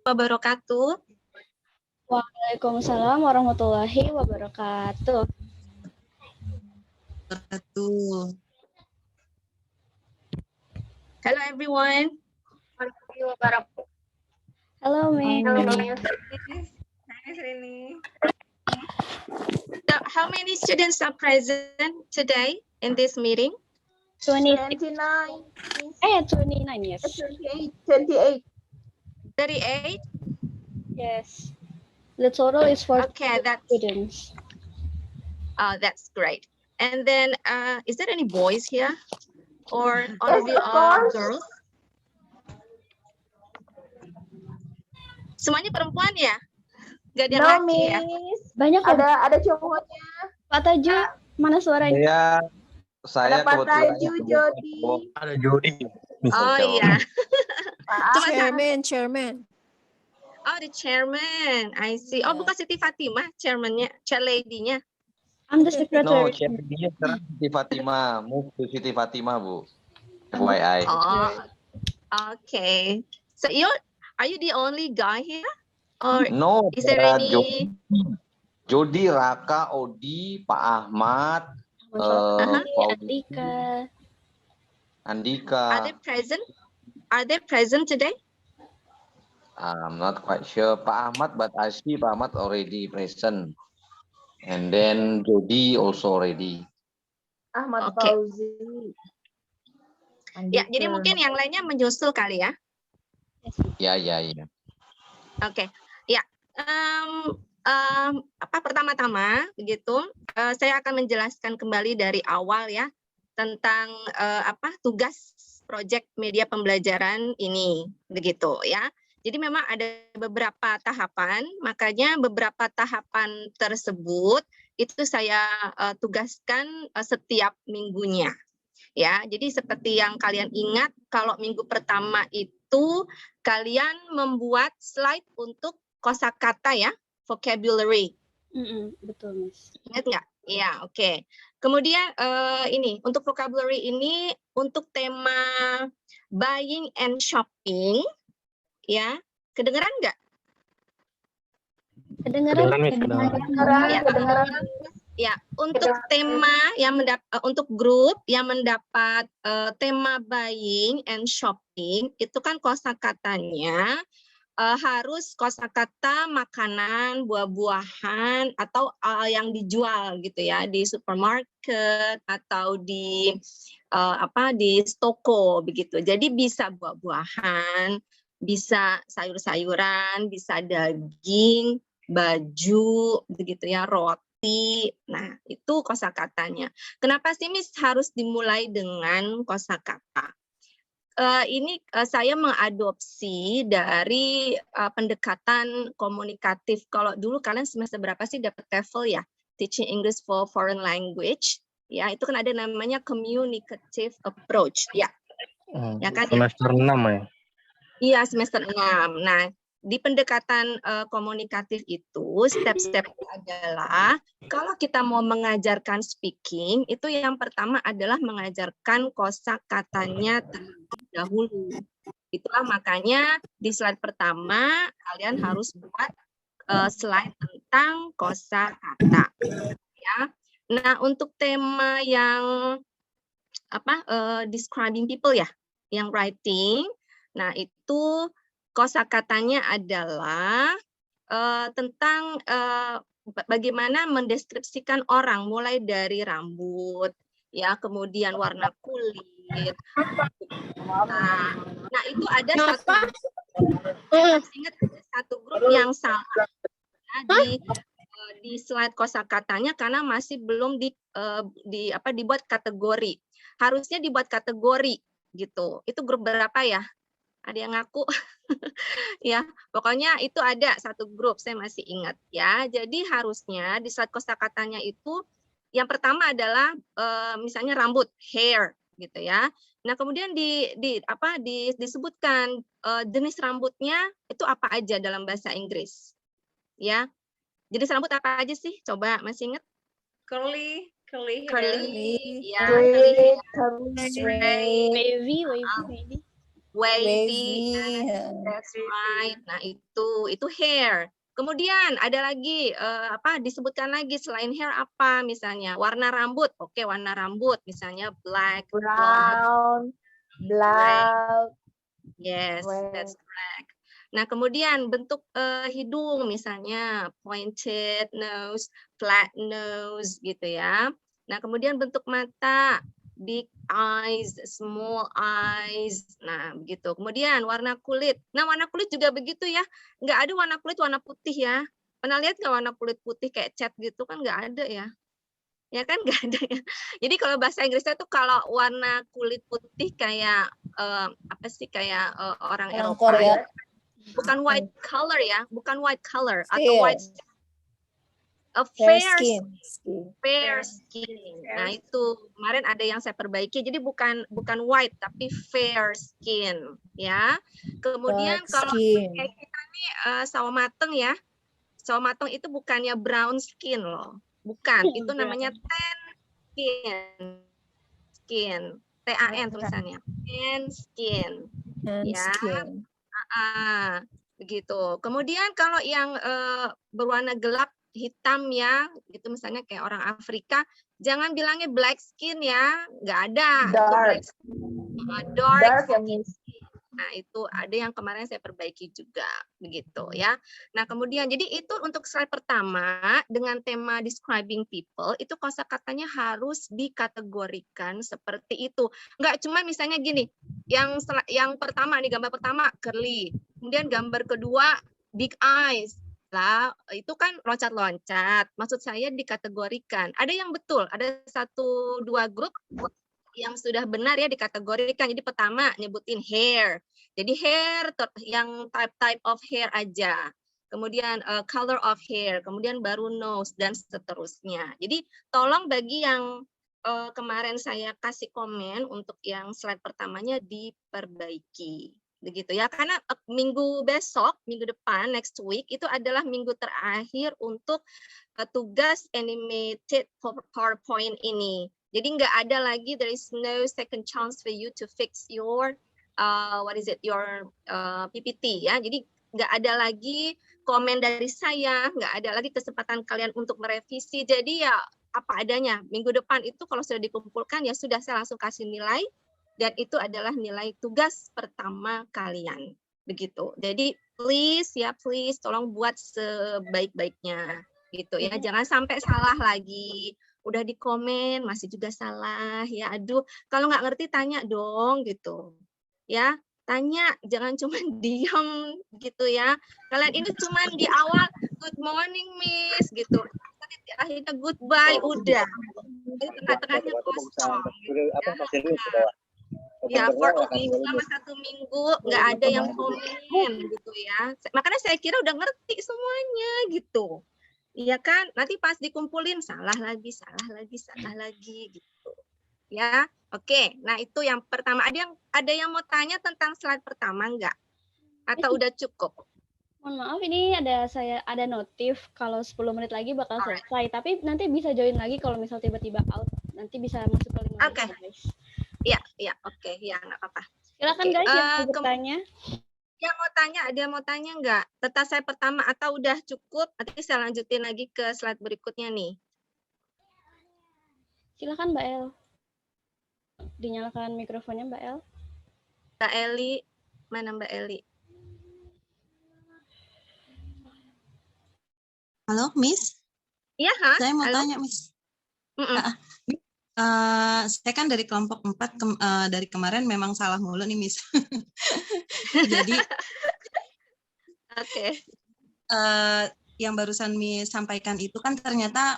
Wabarakatuh. Waalaikumsalam warahmatullahi wabarakatuh. Hello everyone. Hello, Miss. Hi, Rini. So, how many students are present today in this meeting? 29. 29, yes. 28. 38? Yes. The total is 40 Okay, students. that's great. And then, is there any boys here? Or all Yes, of you of are course. girls? Semuanya perempuan ya? Gak ada yang No, laki ya? Miss. Banyak ya? Ada cowoknya. Pak Taju, mana suaranya? Ada Saya Pak kebetulan Taju, Jody. ada Jody. Oh iya. Cuma Chairman. Oh, the chairman. I see. Oh, bukan Siti Fatimah, chairman-nya, chair lady-nya. I'm the No, secretary. dia sekarang Siti Fatimah, move to Siti Fatimah, Bu. FYI. Oh, okay. So are you the only guy here? Or No, is there ada any? Jody, Raka, Odi, Pak Ahmad, Pauli, Andika. Are they Andika. present? Are they present today? I'm not quite sure Pak Ahmad, but I see Pak Ahmad already present. And then Jody also already. Ahmad Oke. Fauzi. Ya, jadi mungkin yang lainnya menyusul kali ya. Ya. Oke. Ya. Pertama-tama begitu, saya akan menjelaskan kembali dari awal ya tentang tugas proyek media pembelajaran ini begitu ya. Jadi memang ada beberapa tahapan, makanya beberapa tahapan tersebut itu saya tugaskan setiap minggunya. Ya, jadi seperti yang kalian ingat, kalau minggu pertama itu kalian membuat slide untuk kosakata ya, vocabulary. Betul, Miss. Ingat nggak? Ya, oke. Kemudian ini untuk vocabulary ini untuk tema buying and shopping, ya, kedengeran nggak? Kedengeran. Ya, untuk tema yang untuk grup yang mendapat tema buying and shopping itu kan kosakatanya harus kosakata makanan, buah-buahan atau yang dijual gitu ya di supermarket atau di di toko begitu. Jadi bisa buah-buahan, bisa sayur-sayuran, bisa daging, baju begitu ya, roti. Nah, itu kosakatanya. Kenapa sih Miss harus dimulai dengan kosakata? Ini saya mengadopsi dari pendekatan komunikatif. Kalau dulu kalian semester berapa sih dapat TEFL ya? Teaching English for Foreign Language. Ya, itu kan ada namanya communicative approach. Ya. Ya kan? Semester 6 ya? Iya, semester 6. Nah, di pendekatan komunikatif itu step-stepnya adalah kalau kita mau mengajarkan speaking itu yang pertama adalah mengajarkan kosakatanya terlebih dahulu. Itulah makanya di slide pertama kalian harus buat slide tentang kosakata ya. Nah, untuk tema yang describing people ya, yang writing. Nah, itu kosakatanya adalah tentang bagaimana mendeskripsikan orang mulai dari rambut, ya, kemudian warna kulit. Nah itu ada satu grup yang salah ya, di slide kosakatanya karena masih belum dibuat kategori. Harusnya dibuat kategori gitu. Itu grup berapa ya? Ada yang ngaku? Ya, pokoknya itu ada satu grup, saya masih ingat ya. Jadi harusnya di slide kosakatanya itu yang pertama adalah misalnya rambut, hair gitu ya. Nah, kemudian disebutkan jenis rambutnya itu apa aja dalam bahasa Inggris. Ya. Jenis rambut apa aja sih? Coba masih ingat? Curly, ya, curly, wavy. wavy. Wavy. That's right. Nah, itu hair. Kemudian ada lagi disebutkan lagi selain hair apa misalnya warna rambut. Oke, warna rambut misalnya black, blonde, Brown, black, yes, red. that's correct. Nah, kemudian bentuk hidung misalnya pointed nose, flat nose gitu ya. Nah, kemudian bentuk mata big eyes, small eyes. Nah, begitu. Kemudian warna kulit. Nah, warna kulit juga begitu ya. Nggak ada warna kulit warna putih ya. Pernah lihat nggak warna kulit putih kayak cat gitu kan nggak ada ya. Ya kan nggak ada ya. Jadi kalau bahasa Inggrisnya tuh kalau warna kulit putih kayak apa sih kayak orang Orang Eropa Korea. ya. Bukan white color ya, bukan white color atau white Fair fair skin. fair skin. Nah, itu kemarin ada yang saya perbaiki. Jadi bukan white tapi fair skin ya. Kemudian Dark kalau skin. kayak kita nih sawo mateng ya. Sawo mateng itu bukannya brown skin loh. Bukan, itu namanya tan skin. TAN tulisannya. Tan skin. And Ya. skin. Begitu. Kemudian kalau yang berwarna gelap hitam ya, gitu misalnya kayak orang Afrika, jangan bilangnya black skin ya, nggak ada. Itu Dark. black skin. Dark Dark yang skin. Nah, itu ada yang kemarin saya perbaiki juga, begitu ya. Nah, kemudian jadi itu untuk slide pertama dengan tema describing people, itu kosakatanya harus dikategorikan seperti itu. Nggak cuma misalnya gini, yang pertama nih gambar pertama curly, kemudian gambar kedua big eyes. Lah, itu kan loncat-loncat. Maksud saya dikategorikan. Ada yang betul, ada 1-2 grup yang sudah benar ya dikategorikan. Jadi pertama nyebutin hair. Jadi hair yang type of hair aja. Kemudian color of hair, kemudian baru nose dan seterusnya. Jadi tolong bagi yang kemarin saya kasih komen untuk yang slide pertamanya diperbaiki. Begitu ya, karena minggu besok, minggu depan, next week, itu adalah minggu terakhir untuk tugas animated PowerPoint ini. Jadi nggak ada lagi, there is no second chance for you to fix your your PPT ya. Jadi nggak ada lagi komen dari saya, nggak ada lagi kesempatan kalian untuk merevisi. Jadi ya apa adanya. Minggu depan itu kalau sudah dikumpulkan ya sudah saya langsung kasih nilai. Dan itu adalah nilai tugas pertama kalian. Begitu. Jadi please tolong buat sebaik-baiknya gitu ya. Jangan sampai salah lagi. Udah di komen masih juga salah ya. Aduh, kalau nggak ngerti tanya dong gitu. Ya, tanya, jangan cuma diam gitu ya. Kalian ini cuma di awal good morning Miss gitu. Nanti akhirnya goodbye udah. Tengah-tengahnya kosong. Ya, for a week, selama 1 minggu nggak ada yang komen gitu ya. Makanya saya kira udah ngerti semuanya gitu. Iya kan? Nanti pas dikumpulin salah lagi gitu. Ya, oke. Nah itu yang pertama. Ada yang mau tanya tentang slide pertama nggak? Atau udah cukup? Mohon maaf, ini ada notif kalau 10 menit lagi bakal selesai. Tapi nanti bisa join lagi kalau misal tiba-tiba out. Nanti bisa masuk ke 5 menit. Oke. Guys. Iya, oke. Ya, nggak apa-apa. Silakan guys yang mau bertanya. Yang mau tanya, ada yang mau tanya nggak? Tentang slide pertama atau udah cukup? Nanti saya lanjutin lagi ke slide berikutnya nih. Silakan Mbak El. Dinyalakan mikrofonnya Mbak El. Mbak Eli, mana Mbak Eli? Halo, Miss. Iya, Saya mau halo. tanya, Miss. Mm-mm. Saya kan dari kelompok 4, dari kemarin memang salah mulu nih, Miss. Jadi, Oke. yang barusan Miss sampaikan itu kan ternyata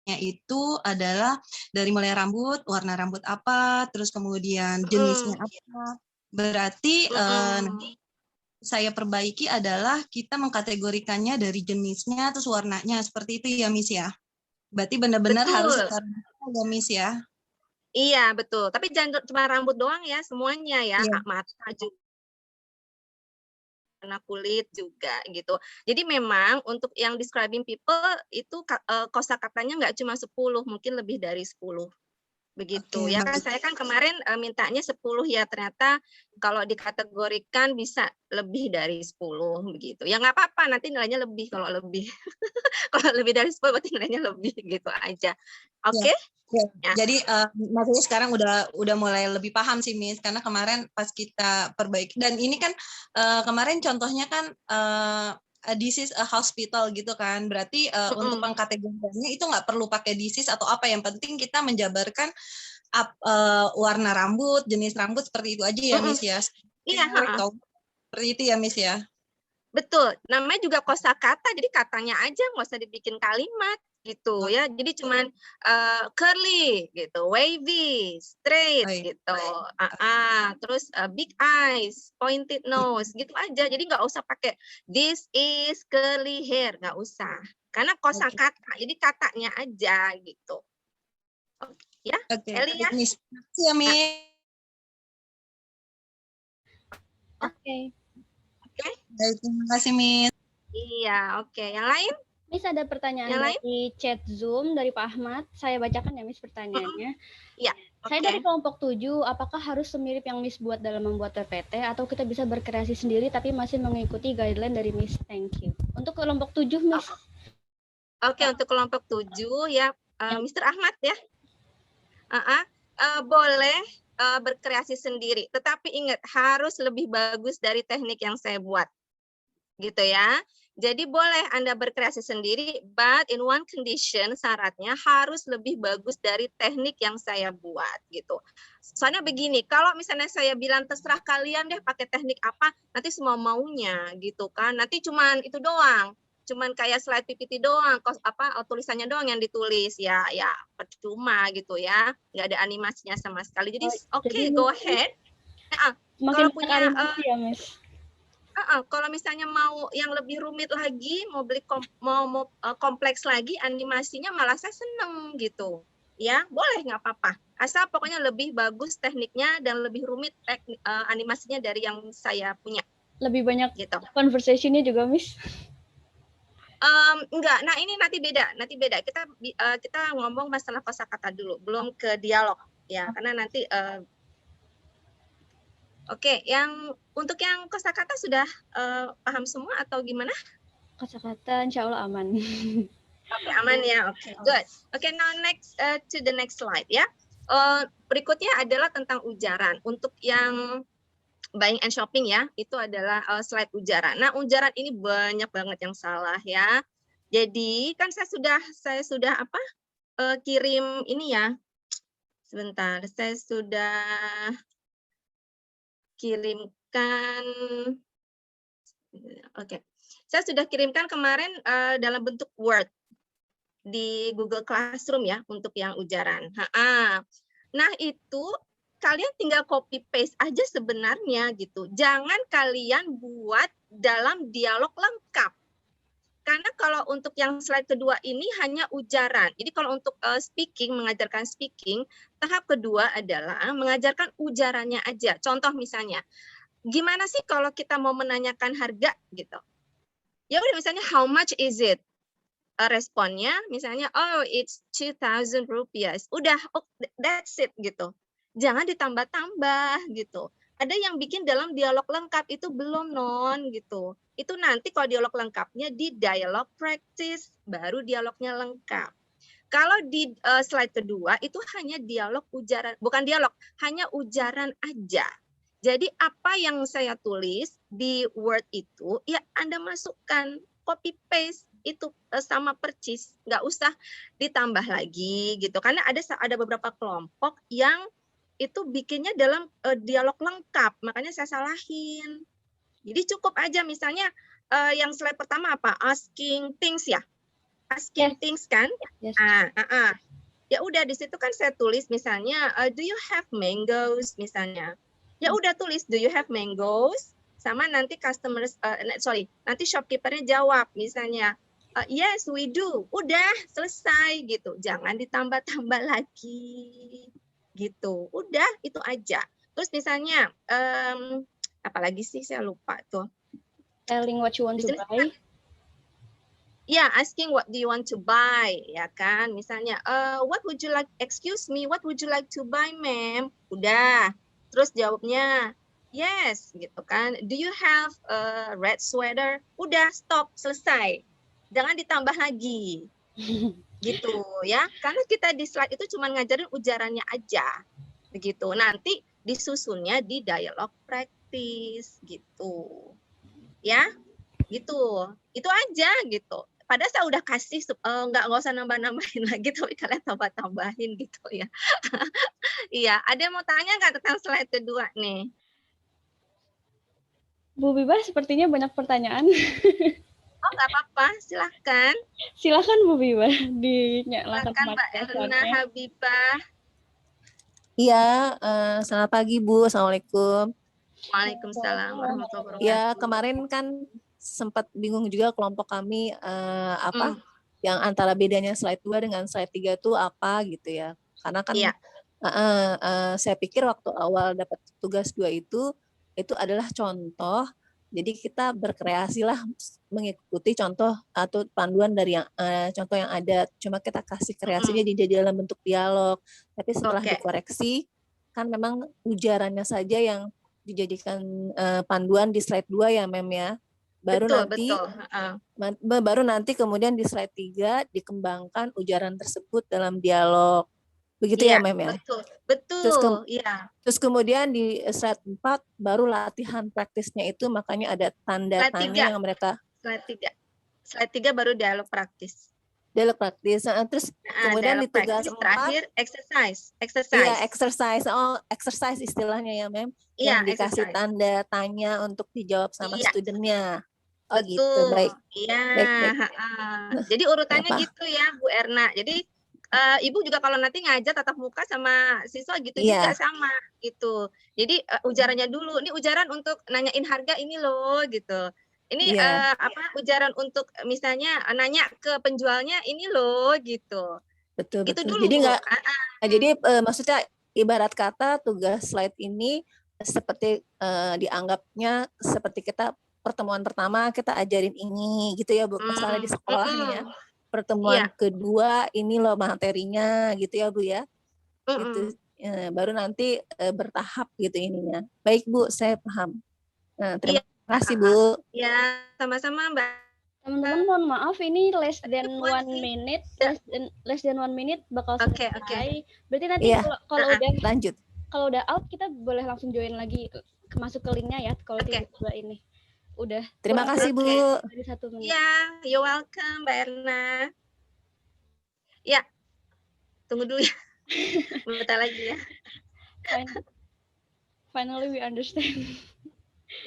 itu adalah dari mulai rambut, warna rambut apa, terus kemudian jenisnya apa. Berarti saya perbaiki adalah kita mengkategorikannya dari jenisnya terus warnanya seperti itu ya Miss ya. Berarti benar-benar harus ya Miss ya. Iya betul. Tapi jangan cuma rambut doang ya, semuanya ya. Iya. Mata juga, warna kulit juga gitu. Jadi memang untuk yang describing people itu kosakatanya nggak cuma 10, mungkin lebih dari 10. begitu Oke, ya kan. baik. Saya kan kemarin mintanya 10 ya, ternyata kalau dikategorikan bisa lebih dari 10 begitu. Ya nggak apa-apa, nanti nilainya lebih kalau lebih. Kalau lebih dari 10 berarti nilainya lebih gitu aja. Oke? Ya. Ya. Jadi maksudnya sekarang udah mulai lebih paham sih Miss, karena kemarin pas kita perbaiki dan ini kan kemarin contohnya kan this is a hospital gitu kan, berarti untuk pengkategoriannya itu nggak perlu pakai this is atau apa, yang penting kita menjabarkan warna rambut, jenis rambut seperti itu aja ya Miss ya. Iya, Seperti itu ya Miss ya. betul. Namanya juga kosakata, jadi katanya aja nggak usah dibikin kalimat gitu ya. Jadi cuman curly gitu, wavy, straight Baik. gitu. Terus big eyes, pointed nose gitu aja. Jadi nggak usah pakai this is curly hair, nggak usah. Karena kosakata, jadi katanya aja gitu. Ya, Oke. Eli ya. Miss. Makasih ya Miss. Oke. Baik, terima kasih Miss. Iya, oke. Yang lain? Miss, ada pertanyaan Yang lain? dari chat Zoom dari Pak Ahmad. Saya bacakan ya Miss pertanyaannya. Iya. Saya dari kelompok 7, apakah harus semirip yang Miss buat dalam membuat PPT atau kita bisa berkreasi sendiri tapi masih mengikuti guideline dari Miss? Thank you. Untuk kelompok 7 Miss. Oke, untuk kelompok 7 ya, Mr. Ahmad ya. Boleh berkreasi sendiri, tetapi ingat harus lebih bagus dari teknik yang saya buat. Gitu ya. Jadi boleh Anda berkreasi sendiri, but in one condition, syaratnya harus lebih bagus dari teknik yang saya buat gitu. Soalnya begini, kalau misalnya saya bilang terserah kalian deh pakai teknik apa, nanti semua maunya gitu kan. Nanti cuman itu doang. Cuman kayak slide PPT doang, tulisannya doang yang ditulis, ya percuma gitu ya, nggak ada animasinya sama sekali. Jadi oke, go ahead. Makin Kalau punya animasi ya Miss. kalau misalnya mau yang lebih rumit lagi, mau beli kompleks lagi animasinya, malah saya seneng gitu. Ya, boleh nggak apa-apa. Asal pokoknya lebih bagus tekniknya dan lebih rumit animasinya dari yang saya punya. Lebih banyak gitu. Conversation-nya juga Miss. Enggak, nah ini nanti beda. Kita ngomong masalah kosakata dulu, belum ke dialog ya, karena nanti Oke, untuk yang kosakata sudah paham semua atau gimana? Kosakata insya Allah aman. Oke, aman ya. Oke, good. Oke, now next to the next slide ya. Berikutnya adalah tentang ujaran. Untuk yang buying and shopping ya, itu adalah slide ujaran. Nah, ujaran ini banyak banget yang salah ya. Jadi kan saya sudah kirim ini ya. Sebentar, saya sudah kirimkan. Oke, saya sudah kirimkan kemarin dalam bentuk Word di Google Classroom ya untuk yang ujaran. Nah itu kalian tinggal copy paste aja sebenarnya gitu. Jangan kalian buat dalam dialog lengkap. Karena kalau untuk yang slide kedua ini hanya ujaran. Jadi kalau untuk mengajarkan speaking, tahap kedua adalah mengajarkan ujarannya aja. Contoh misalnya, gimana sih kalau kita mau menanyakan harga gitu? Ya udah misalnya how much is it? Responnya misalnya oh it's 2,000 rupiah. Udah, that's it gitu. Jangan ditambah-tambah gitu. Ada yang bikin dalam dialog lengkap itu belum non gitu. Itu nanti kalau dialog lengkapnya di dialog practice baru dialognya lengkap. Kalau di slide kedua itu hanya dialog ujaran, bukan dialog, hanya ujaran aja. Jadi apa yang saya tulis di Word itu ya Anda masukkan, copy paste itu sama percis, nggak usah ditambah lagi gitu. Karena ada beberapa kelompok yang itu bikinnya dalam dialog lengkap, makanya saya salahin. Jadi cukup aja misalnya yang slide pertama apa? Asking things ya. Asking things kan? Yes. Ya udah di situ kan saya tulis misalnya do you have mangoes misalnya. Ya udah tulis do you have mangoes sama nanti nanti shopkeepernya jawab misalnya yes we do. Udah selesai gitu. Jangan ditambah-tambah lagi. Gitu. Udah itu aja. Terus misalnya apalagi sih saya lupa tuh. Telling what you want to buy. asking what do you want to buy, ya kan? Misalnya, what would you like? Excuse me, what would you like to buy, ma'am? Udah. Terus jawabnya, yes, gitu kan? Do you have a red sweater? Udah, stop, selesai. Jangan ditambah lagi, gitu ya. Karena kita di slide itu cuma ngajarin ujarannya aja, begitu. Nanti disusunnya di dialog practice, gitu, ya, gitu. Itu aja, gitu. Padahal saya udah kasih, nggak usah nambah-nambahin lagi, tapi kalian tambah-tambahin gitu ya. Iya, ada yang mau tanya nggak tentang slide kedua nih? Bu Biba sepertinya banyak pertanyaan. Oh, nggak apa-apa, silahkan. Silakan Bu Biba dinyalakan Silahkan Mbak Erna Habibah. Iya, selamat pagi Bu, Assalamualaikum. Waalaikumsalam warahmatullahi wabarakatuh. Ya, kemarin kan sempat bingung juga kelompok kami yang antara bedanya slide 2 dengan slide 3 itu apa gitu ya. Karena kan saya pikir waktu awal dapat tugas 2 itu adalah contoh. Jadi kita berkreasilah mengikuti contoh atau panduan dari yang contoh yang ada. Cuma kita kasih kreasinya di dalam bentuk dialog. Tapi setelah dikoreksi kan memang ujarannya saja yang dijadikan panduan di slide 2 ya, Mem ya. Baru nanti kemudian di slide 3 dikembangkan ujaran tersebut dalam dialog. Begitu ya, Mem ya? Betul. Terus kemudian di slide 4 baru latihan praktisnya itu, makanya ada tanda tanya yang mereka. Slide 3 baru dialog praktis. Dialog praktis. Terus kemudian di tugas 4 terakhir exercise. Iya, exercise. Oh, exercise istilahnya ya, Mem. Yang dikasih tanda tanya untuk dijawab sama studennya. Oh, betul. Gitu. Baik. Iya. Baik. Jadi urutannya gitu ya, Bu Erna. Jadi Ibu juga kalau nanti ngajar tatap muka sama siswa gitu juga sama gitu. Jadi ujarannya dulu. Ini ujaran untuk nanyain harga ini loh gitu. Ini ujaran untuk misalnya nanya ke penjualnya ini loh gitu. Betul. Itu dulu. Jadi enggak. Jadi maksudnya ibarat kata tugas slide ini seperti dianggapnya seperti kita pertemuan pertama kita ajarin ini gitu ya Bu, misalnya di sekolah nih ya. Pertemuan kedua ini loh materinya gitu ya Bu ya. Gitu. Baru nanti bertahap gitu ininya. Baik Bu, saya paham. Terima kasih Bu. Ya, sama-sama Mbak. Teman-teman mohon maaf, ini less than 1 minute, less than 1 minute bakal selesai. Berarti nanti kalau udah lanjut. Kalau udah out kita boleh langsung join lagi masuk ke linknya ya kalau tiba-tiba ini. Udah. Terima kasih Bu. Ya, you're welcome Mbak Erna. Ya, tunggu dulu ya. Bentar lagi ya. Finally we understand.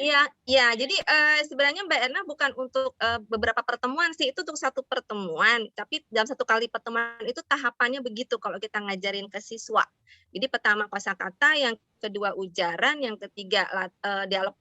Iya. Jadi sebenarnya Mbak Erna bukan untuk beberapa pertemuan sih, itu untuk satu pertemuan. Tapi dalam satu kali pertemuan itu tahapannya begitu kalau kita ngajarin ke siswa. Jadi pertama kosakata, yang kedua ujaran, yang ketiga dialog